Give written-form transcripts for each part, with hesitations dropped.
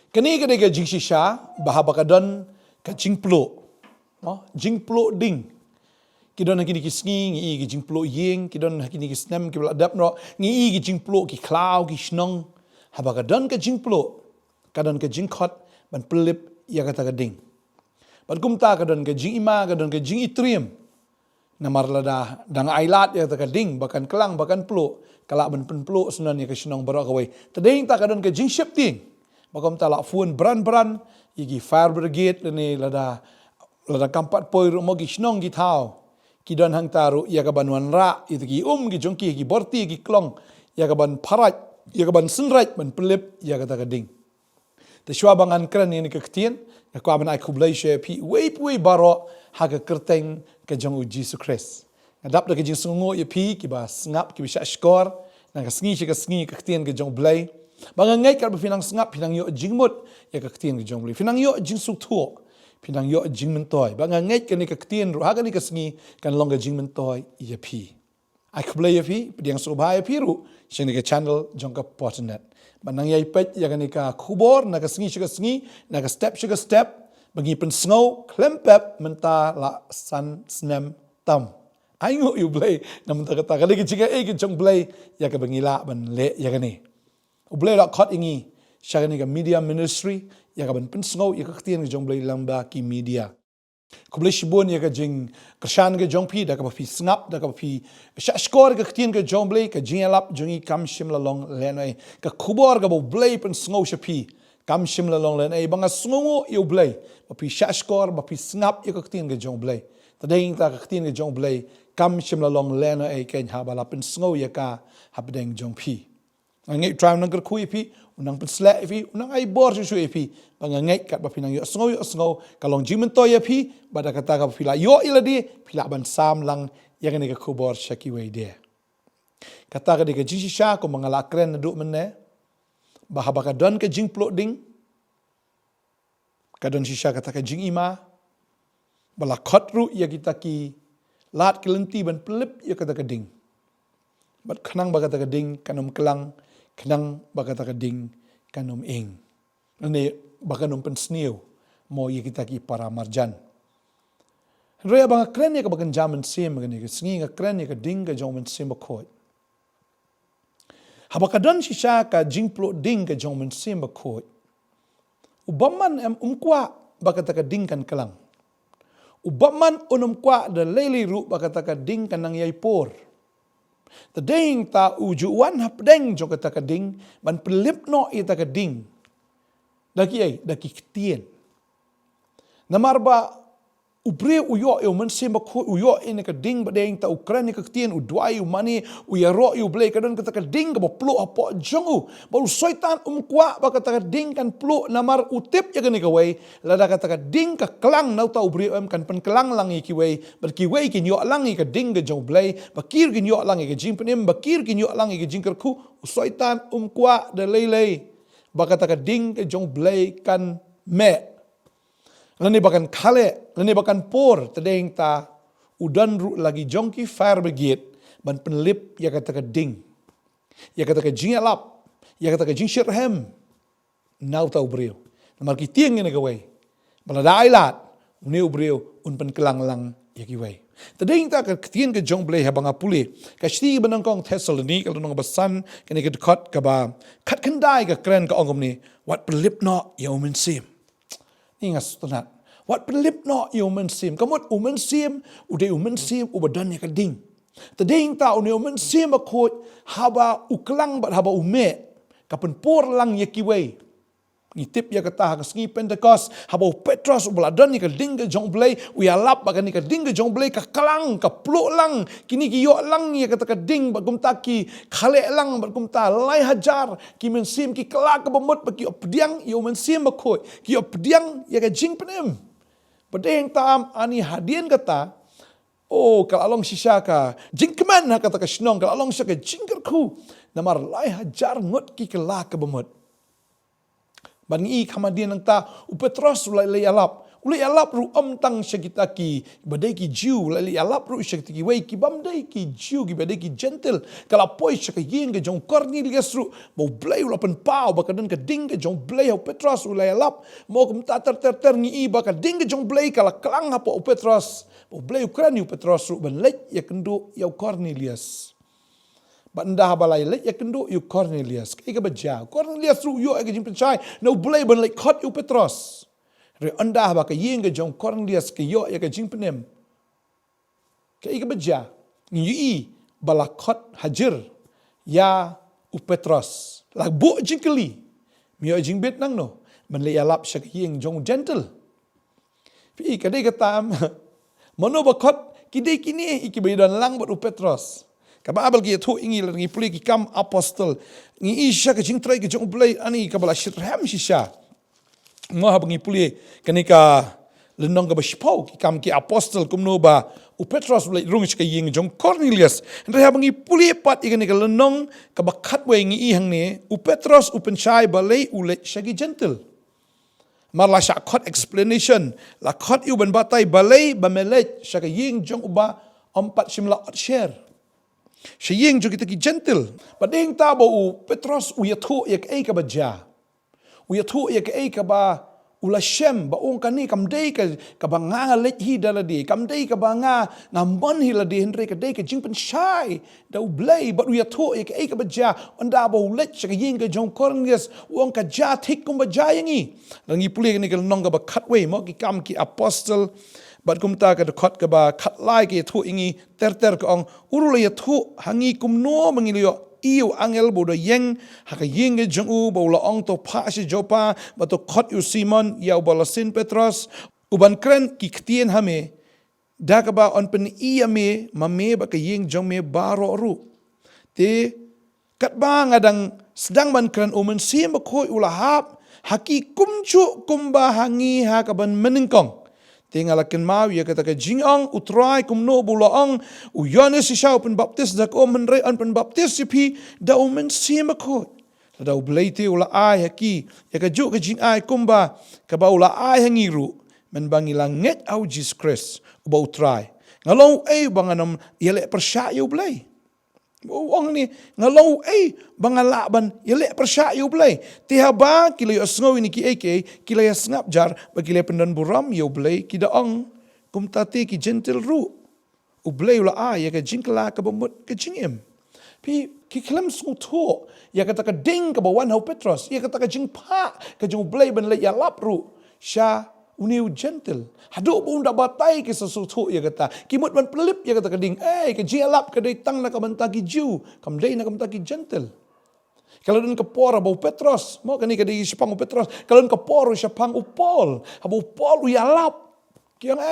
Kani ka jing shisha bahaba kadon ka jing plo. Jing plo ding. Kidon hakini kisngi ngi ki jing plo ying, kidon hakini kisnem ki bladap no ngi ki jing plo ki klau ki shnong. Haba kadon ka jing plo. Kadon ka jing khot ban pynlip ya kata ka ding. Ban kumta kadon ka jing ima kadon ka jing itriem. Namar lada dang ailat ya kata ka ding bakan kelang bakan plo. Kalak ban plo senan ya ka shnong barak away. Tading ta kadon ka jing ship ding. Bakom talak fuan beran igi fire brigade ni lada kampat poi mo gi snong gi thau ki don hang taru ya ka banwan ra itu gi gi jongki gi borti gi klong ya ka ban pharat ya ka ban sunraj ban pynlip ya ka ta ding te shwa bangan kran ni ka ktien ya kwa ban ai khublai she pi wei baro ha ka kerteng ka jong u Jesus Christ ngadap da ka jing sungo ya pi ki ba ngap ki bisa skor na ka sngi ka ktien ka jong blai Bang ngai kat pinang sengap pinang yo jingmut ya ka ktien ke jong beli pinang yo jing suk thuok pinang yo jing mentoi bang ngai kan ni ka ktien ru ha kan ni ka sngi kan long ka jing mentoi ya pi ai khlai ya pi pediang so ba ya pi ru sing ni ka channel jong ka Potternet banang yai pet ya kan ni ka khubor na ka sngi na ka step bagi pen snow klempep menta la san snem tam ai ngo you play na menta kata ka ni jinga ke jong play ya ka bangila ban le ya kan ni Ublay la khot ingi syagani ka media ministry ya ka ban pensngau ya ka ktien ke jong blay lamba ki media. Kublay shibon ya ka jing kershan ke jong pi da ka pi snap da ka pi skor ka ktien ke jong blay ka jing alap jongi kam shim la long lenai ka khubor ka blay pensngau shapi kam shim la long lenai banga sngongo yu blay ba pi skor ba pi snap ya ka ktien ke jong blay. Tadeng ta ka ktien ke jong blay kam shim la long lenai ken ha ba la pensngau ya ka habdeng jong pi. Ngai tram nang kerkui pi unang penslek pi unang ai bor su pi bangai kat ba pinang yo sngo kalong jimen to ya pi bada kata ka pila yo iladi pila ban sam lang yang ni ka khubor shaki we dia kata ka de ka jisha ko mangala kren duk menne bahaba ka don ka jing plot ding ka don shisha kata ka jing ima bala khotru ya kita ki lat kelenti ban pynlip ya kata ka ding bat khanang ba kata ka ding kanom kelang kenang bakata ka ding kanom ing. Nani bakanom pensniu mo ye kita ki para marjan. Roya bang kren ye ka bakan jaman sim ngani ka sngi ka kren ye ka ding ka jong sim bakoi. Habakadon shisha ka jing plo ding ka jong sim bakoi. Ubaman umkwa bakata ka ding kan kelang. Ubaman kwa da leli ru bakata ka ding kanang yai por. Tadeng ta ujuan hapdeng jong kata kading ban pynlip no ita kading daki ktien namarba ubre uyo e Mynsiem ba khu uyo in kading badeng ta ukran ni ktien udwai umani uyaro u blay kadon kata kading ba plo apo jong ba soitan kwa ba kata kading kan plo namar utip ya gani kawai lada kata kading ka klang nau ta ubre kan pen klang lang ki wei ba ki wei kin yo lang ka ding ga jong blay ba kir kin yo lang ka jing penim ba kir kin yo lang ka jing kerku soitan kwa da lei ba kata kading ka jong blay kan me Lani bakan kale, lani bakan por, tadeng ta udan ru lagi jongki fire brigade ban pynlip ya kata ka ding. Ya kata ka jing alap, ya kata ka jing shirhem. Nau tau brio. Namar ki tieng ni gawai. Bala da ailat, uni brio un pen kelang lang ya ki wai. Tadeng ta ka tieng ka jong blay habang apuli. Ka shti banangkong Thessaloniki kalau nang basan kani ka kat ka ba. Kat kendai ka kren ka ongom ni. Wat pynlip no ya U Mynsiem. Ingat tunat. Wat pynlip no U Mynsiem. Kamut U Mynsiem, ude U Mynsiem ubadan ya kading. Tadeng ta uni U Mynsiem akot haba uklang bat haba ume. Kapan por lang ya kiway. Ngitip ya kata ka sngi Pentecost haba Petros ubaladan ya kading ka jong blay uyalap bagan ya kading ka jong blay ka kalang ka plo lang kini ki yo lang ya kata kading bagum taki khale lang bagum ta lai hajar ki Mynsiem ki kelak ka bamut bagi opdiang U Mynsiem bakoi ki opdiang ya ka jing penem padeng tam ani hadien kata oh kalau along shisha ka jing keman kata ka shnong kalau along shisha ka jing kerku namar lai hajar ngot ki kelak ka bamut Bangi kamadian nang ta u Petros ulai alap Uli alap ru tang syakita ki badai ki jiu lali alap ru syakita ki wei ki bamdai ki jiu ki badai ki gentle kala poi syaka yeng ke jong Cornelius ru mau blai ulapan pau bakadan ke ding ke jong blai au Petrus ulai alap mau kum ta ter ngi i baka ding ke jong blai kala klang hapo au Petrus mau blai ukran yu Petrus ru ban lek ya kendo yau Cornelius Banda balai lek ya kendo yu Cornelius ke baja Cornelius ru yo ke jing pencai no blai ban lek khot yu Petrus Re anda ba ka yeng ke jong Cornelius ke yo ya ke jing penem. Ke baja ngi balakot hajar ya u Petrus. Lag bo jingkeli. Mio jing bet nang no. Man le yalap syak yeng jong gentle. Pi kadai katam. Mano bakot kidai kini iki badan lang bat u Petrus. Kaba abal ki thu ingi ngi puli ki kam apostle. Ngi isya ke jing trai ke jong bulai ani kabala shirham shisha. Ngah bengi puli kenika lenong ke bashpau ki kam ki apostle kumno ba u Petrus ulai rung ke yeng jong Cornelius ndre bengi puli pat kenika lenong ke bakat we ngi hang ne u Petrus u penchai balai ulai shagi gentle marla shakot explanation la khot u ban batai balai bamelet shagi yeng jong uba 4 shimla share shayeng jong kita ki gentle badeng ta ba u Petrus u yathu yak ai ka baja Uya tu ya ke ka ba ula shem ba ong kani kam dei ka ba nga let hi dala di kam dei ka ba nga ngambon hi la di henre ka dei ka jing pen shai da u blai ba uya tu ya ke ka ba ja onda ba let ka ying ka jong Cornelius ong ka ja thik kum ba ja yangi langi puli ni ka nong ka ba khat we mo ki kam ki apostle bat kum ta ka khot ka ba khat lai ki thu ingi ter ka ong urula ya thu hangi kum no mangilio Iu angel bodo yeng haka yeng jong u bola ong to pa si jopa bato khot u Simon yau bola sin Petrus uban kren ki ktien hame dakaba on pen iya me mame ba ka yeng jong me baro ru te kat ba ngadang sedang ban kren U Mynsiem ba khoi ulahap haki kumchu kumba hangi hakaban meningkong Tingalakan mau ya kata ke jingong utrai kumno bulaong u Yohanes si siya pen baptis dak o menre an pen baptis si pi da U Mynsiem ko da u bleite ula ai haki ya ka ju ka jing ai kumba ka ba ula ai hangiru men bangilang nget au Jesus Christ u ba utrai ngalong ai banganam yele persya yu blai Ong ni ngalaw ay bangalaban yele persya yu blay tihaba kilay asngaw ni ki eke kilay asngap jar ba kilay pendan buram yu blay kidaang kumtati ki gentle ru u blay ula ya ka jingkla ka bamut ka jingem pi ki klam sung tho ya kata ka ding ka bawan hau Petrus ya kata ka jingpa ka jing blay ban le ya lap ru sya uniu gentle hadu bu nda batai ke sesuatu ya kata kimut ban pelip ya kata keding ke jialap ke dei tang na ka bantagi jiu kam dei na ka bantagi gentle kalau dan kepora bau Petrus mo kani ka dei sipang Petrus kalau dan kepora sipang upol habu pol uyalap kiang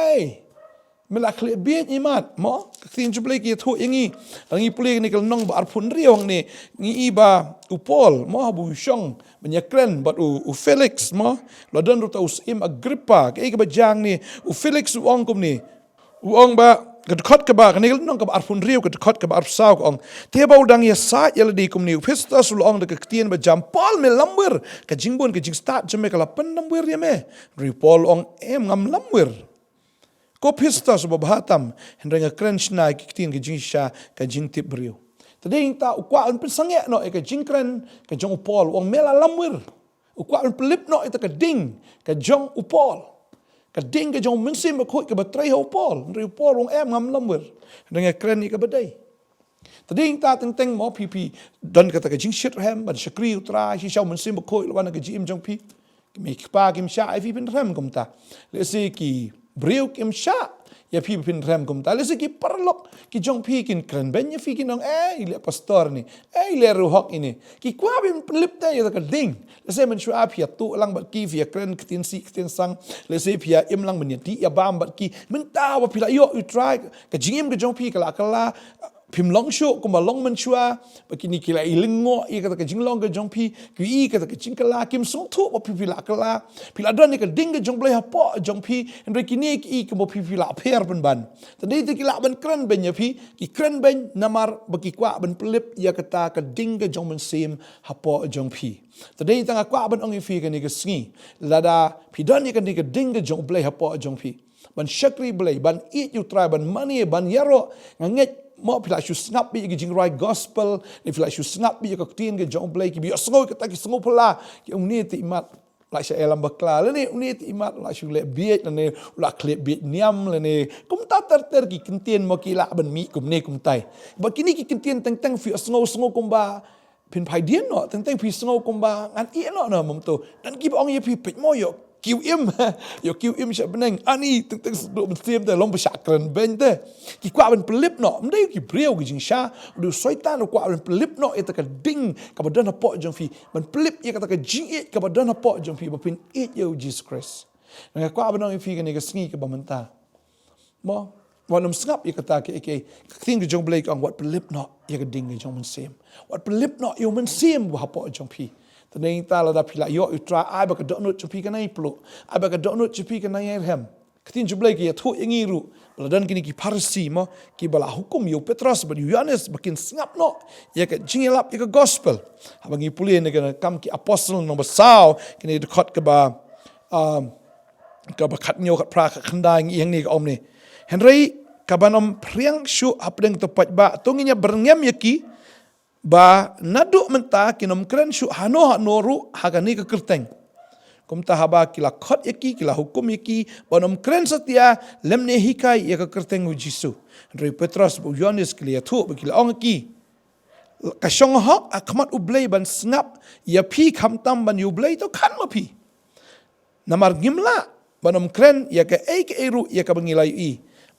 melak lebiat imat mo tin jublek ye thu ingi rangi puli ni kal nong ba arpun riong ni ngi iba upol mo habu syong menyakren bat u Felix mo ladan ruta usim Agrippa ke ba jang ni u Felix uong kum ni uong ba kedkot ke ba kani nong ka arpun riu kedkot ke ba arpsau ong te ba udang ya sa ya di kum ni Festus uong de ketien ba jam Paul me lamber ka jingbon ke jing start jame kala pen lamber ya me ri Paul ong ngam lamber Ko pista sa babahatam, hindi nga krench na ikikitin ka jing siya ka jing tip brio. Tading ta ukwaan pensangya no ka jing kren ka jong upol wang mela lamwir. Ukwaan pelip no ita ka ding ka jong upol. Ka ding ka jong Mynsiem bakhoy ka batray ha upol. Hindi upol wang ngam lamwir. Hindi nga kren ka baday. Tading ta teng mo pipi dan kata ka jing shirham ban shakri utra si siya Mynsiem bakhoy lawan ka jim jong pi. May kipa kim siya ay pipin rem kumta. Lesi ki Brio kim sya ya pi pin rem kum ta lesi ki perlok ki jong pi kin kren ben ya fi kin nong ile pastor ni ile ruhok ini ki kwa bin pelip ta ya ka ding lesi men shua pi tu lang bat ki fi kren kitin si kitin sang lesi pi im lang ben di ya bam bat ki men ta wa pi la yo you try ka jingim ka jong pi kala Phim long show kumba long menchua bakini kila ilingo ia kata ke jinglong ke jongpi ki kata ke jingkala kim song thu ba pipila kala pila don ni ke ding ke jongblai hapo jongpi andre kini ki kumba pipila pher ban tadi te kila ban kran ben ya pi ki kran ben namar baki kwa ban pelip ia kata ke ding ke jong Mynsiem hapo jongpi tadi tanga kwa ban ong fi ke ni ke sngi lada pidon ni ke ding ke jongblai hapo jongpi ban syakri blai ban it you try ban money ban yaro nganget mo pila shu snap bi jing right gospel ni pila shu snap bi ka tin ke jong blai ki bi sngo ka ta ki sngo pula ki ni ti mat la sha elam bakla le ni ti mat la shu le bi le la klep bi niam le kum ta ter ki kentien mo ki la ban mi kum ne kum tai ba kini ki kentien teng fi sngo kum ba pin pai dien no teng fi sngo kum ba ngan i no na mum to dan ki ong ye pi pit mo yo kiu im sha beneng ani teng seduk Mynsiem te long besyak keren ben te ki kwa ben pelip no mdai ki breu ki jing sha du soitan kwa ben pelip no eta ka ding ka badan po jong fi ben pelip ye kata ka jing it ka badan po jong fi bapin it yo Jesus Christ nga kwa ben no fi ka ni ka sngi ka bamenta mo wanam snap ye kata ke thing ke jong blai ka wat pelip no ye ka ding ke jong Mynsiem wat pelip no yo Mynsiem wa po jong fi tadeng ta la da pila yo utra ai ba ka donut chupi ka nai plo ai ba ka donut chupi ka nai hem katin jublai ki thu ingi ru la dan kini ki parsi mo ki bala hukum yo Petros ba Yohanes bakin sngap no ya ka jingelap ya ka gospel abangi pulien ne ka kam ki apostle no basau kini de khot ka ba khat nyo khat pra ka khandai ngi yang ni ka om ni Henry ka banom priang shu apdeng tepat ba tunginya berngem yaki ba naduk menta kinom kren shu hano ru hagani ke kerteng kum tahaba kila khot yaki kila hukum yaki bonom kren setia lemne hikai ya ke kerteng ujisu Andre Petros bu Yohanes kila thu kila ong ki ka shong hok akmat ublei ban snap ya pi khamtam ban ublei to khan ma pi namar gimla bonom kren ya ke eru ya ka bangilai i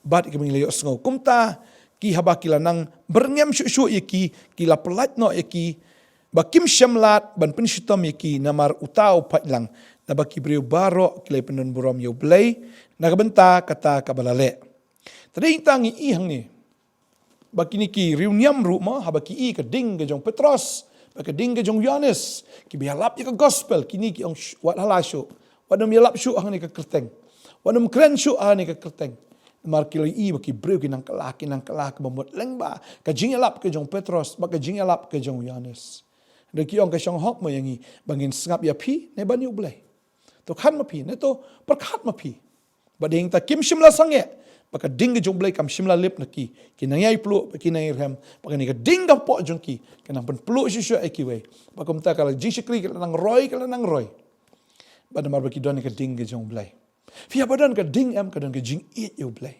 bat ke bangilai osngo kum ta ki haba kila nang berngem syu yaki kila pelat no yaki bakim syamlat ban penshitom yaki namar utau patlang na baki breu baro kila penun burom yo blai na benta kata kabalale tadi tangi i hang ni baki ni ki reuniam ru ma haba ki i ka ding ke jong Petros ba ka ding ke jong Yohanes ki bialap ya ka gospel kini ki ong wat halasho wadam yalap syu hang ni ka kerteng wadam kren syu hang ni ka kerteng mar kilo i baki breu kinang kelak bamut lengba ka jingelap ke jong Petros ba ka jingelap ke jong Yohanes de ki ong ka shong hok mo yangi bangin sngap ya pi ne ban yu blai to khan ma pi ne to perkhat ma pi ba ding ta kim shimla sange ba ka ding ke jong blai kam shimla lip na ki kinang yai plu ba kinang irham ba ni ka ding ka po jong ki kanang pen plu shu ai ki we ba kom ta kala jishikri kala nang roy ba mar ba ki don ka ding ke jong blai Fia badan ka ding em kadang ka jing it yo blai.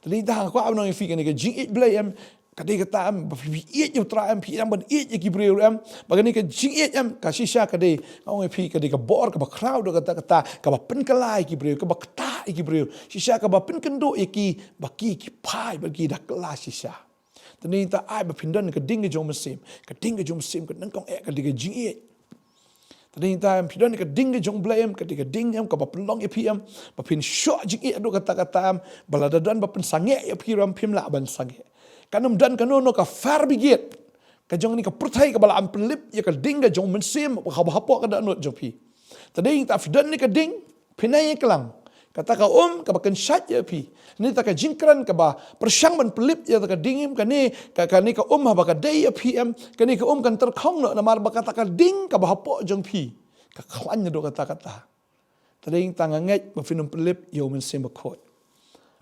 Tadi dah ko abang fi ka jing it blai em kadai kata em fi it yo tra em fi em ban it ki breu em bagani ka jing it em ka shisha kadai ong fi kadai ka bor ka ba crowd kata ka ba pen kalai ki breu ka ba kata ki breu shisha ka ba pen kendo ki ba ki pai ba ki dak la shisha. Tadi ta ai ba pindan ka ding jong Mynsiem ka nang kong ka ka jing it tadi time pidon ka ding jong blame ka ding em ka ba penlong epm ba pin shot jing e adu kata am balada dan ba pen sange epiram pim la ban sange kanum dan kanono ka far bigit ka jong ni ka pertai ka bala am pelip ya ka ding jong Mynsiem ka ba hapo ka da not jopi tadi ta pidon ni ka ding pinai kelang kata ka ka bakan shat ya pi ni ta ka jingkran ka ba persyang ban pelip ya ta ka dingim ka ni ka ha ba ka dai ya pm ka ni ka kan terkhong no namar ba kata ka ding ka ba hapo jong pi ka khlan do kata tading tanganget ba finum pelip yo Mynsiem ba khot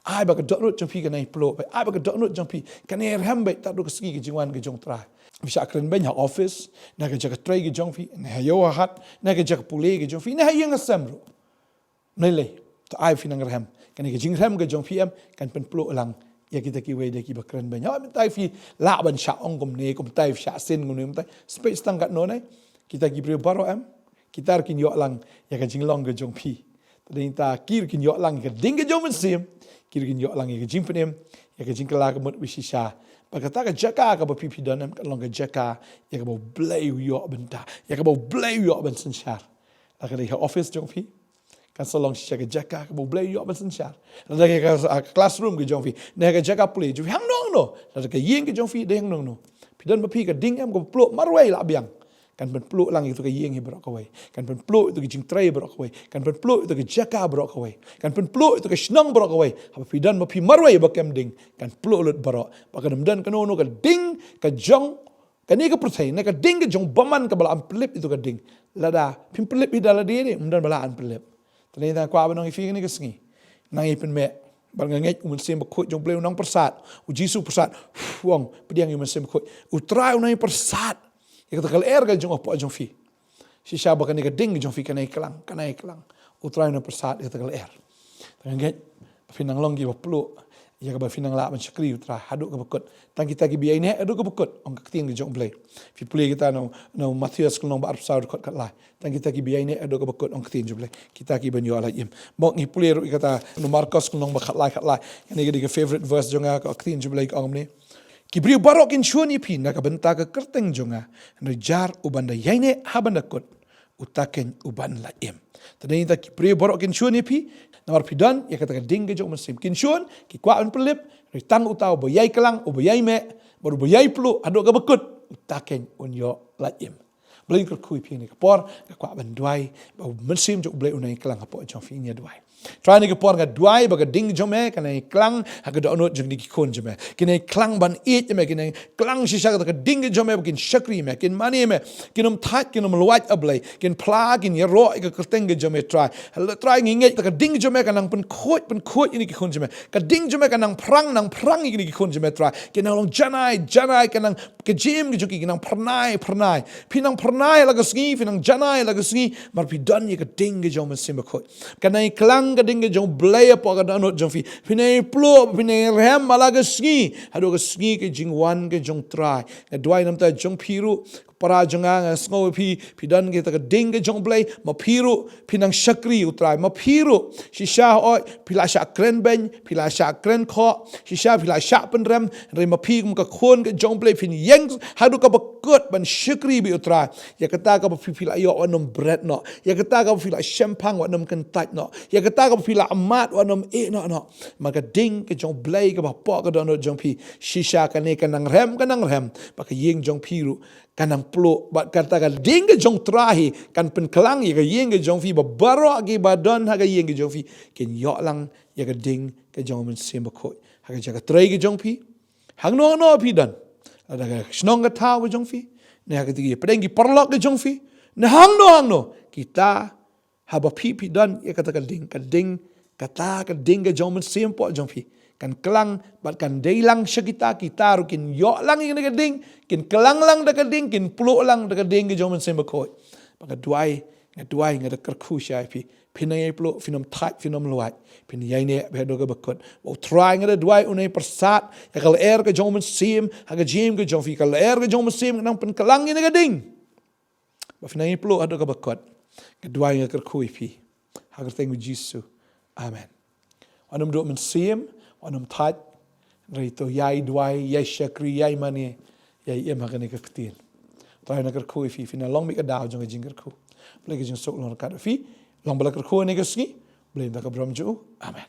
ai ba ka dot jong pi ka nai plo ai ba ka dot jong pi ka ni ham ba ta do ka ski ka jingwan ka jong tra bisa akren ben ha office na ka jaga trai ka jong pi na yo hat na ka jaga pule ka jong pi na yang asam ro nai to ai finang rem kan ke jingrem ke jong pm kan pen plo lang ya kita ki we de ki bakran ban ya tai fi la ban sha ong gom ne kum tai sha sen gom ne tai space tang kat no nai kita ki bre baro am kita kin yo lang ya kan jinglong ke jong pi tading ta kir kin yo lang ke ding ke jong Mynsiem kir kin yo lang ke jing penem ya ke jing kala ke mot wishisha pakata ka jaka ka ba pipi dan am kan long ke jaka ya ka bo blay yo benta ya ka bo blay yo ben senshar la ka de office jong pi kan solong shisha ke jaka ke boleh yo ban sensyar ada ke classroom ke jong fi ne ke jaka play ju hang no no la ka yeng ke jong fi deng nong no pidan ba pi ka ding em ko pluk marwai la biang kan pen pluk lang itu ke yeng hi brok away kan pen pluk itu ke jing trai brok away kan pen pluk itu ke jaka brok away kan pen pluk itu ke Shillong brok away apa pidan ba pi marwai ba kem ding kan pluk lut brok ba ka dan ka no ka ding ka jong ka ni ka protein ka ding ka jong baman ka bala am plip itu ka ding lada pim plip hi dala de dan bala an plip tani ta kwa ba nong fi ni ka sngi nang pen me bal ngai U Mynsiem ba khoi jong pleu nang persat u jisu persat wong pediang U Mynsiem khoi u trai nang persat ya kata kal ga jong apa jong fi si sha ba kan ka ding jong fi kanai klang u trai nang persat ya kata kal ngai finang long gi ba plu ya ka ba finang la ban shakri u tra haduk ka bakut tang kita gi biai ne haduk ka bakut ong ka tin gi jong play fi play kita no Matthias klong ba arpsa kat kat lai tang kita gi biai ne haduk ka bakut ong ka tin jong play kita gi ban yo ala yim mok ngi play ru kata no Marcos klong ba kat lai ni ga favorite verse jonga ka tin jong play ong ne Kibriu barok in chuan ipi na kabenta ka kerteng jonga na jar ubanda yaine habanda kot utaken uban la im. Tadai ta kibriu barok in chuan ipi na marpidan ya kata ding ge jong Mynsiem kin chuan ki kwa an pelip ritang utau boyai kelang boyai me baru boyai plu ado ka bekut utaken unyo la im. Beli ker kui pi ni ka por ka kwa ban duai ba Mynsiem jok beli unai kelang apo jong fi nya duai. Try ni ke por nga duai baga ding jome kana klang haga do onot jeng ni kon jome kine klang ban it jome kine klang shisha ka ding jome kin shakri me kin mani me kinom that kinom luat ablay kin plag in yero ka kerteng jome try ngi ka ding jome kanang pen khot ini kon jome ka ding jome kanang prang ini kon jome try kinang long janai kanang ke jim ge joki kinang pernai pinang pernai laga sngi pinang janai laga sngi mar pi dan ye ka ding jome Mynsiem khot kana klang ka ding jong blay apa ka danot jong fi pinai plo pinai rem malaga sngi hado ka sngi ke jing wan ke jong try ka duai nam ta jong piru para jonga sngo pidan ke ta ding ke jong blay ma piru pinang shakri utrai ma piru shisha oi pila sha kren ben pila sha kren kho shisha pila sha pen rem ma pi ka khon ke jong blay pin yeng hado ka bakut ban shakri bi utrai ya kata ka pila yo onom bread no ya kata ka pila champagne onom kentat no ya kata ka pila amat onom no maka ding ke jong blay ka ba po ka don jong pi shisha ka ne kanang rem baka yeng jong piru kanang plo bat kata ka ding ke jong trahi kan pen kelang ya ka yeng ke jong fi ba baro agi badon ha ka yeng ke jong fi ken yo lang ya ka ding ke jong Mynsiem ba khoi ha ka jaga trai ke jong fi hang no pi dan ada ka snong ka tau ke jong fi ne ha ka tigi pedeng ki perlok ke jong fi ne hang no kita ha ba pi dan ya kata ka ding kata ka ding ke jong Mynsiem po jong fi kan kelang bat kan deilang syakita kita rukin yo lang ing ding kin kelang lang da ding kin plo lang da ding ke jong Mynsiem bakoi baka duai ngada kerku syai pi pinai plo finom that finom luat pin yai ne be do ga bakot o try ngada duai unai persat ya kal ke jong Mynsiem ha ga jim ke jong fi kal ke jong Mynsiem nang pen kelang ing ding ba finai plo ado ga bakot ga duai ngada kerku pi ha ga tengu Jisu amen anum do Mynsiem anum that rito yai duai yai shakri yai mani yai em hakane ka ktin tai na kar khoi fi fina long mi ka daw jong jing kar khu ble ke jing sok long ka fi long bala kar khu ne ka ski ble da ka bram ju amen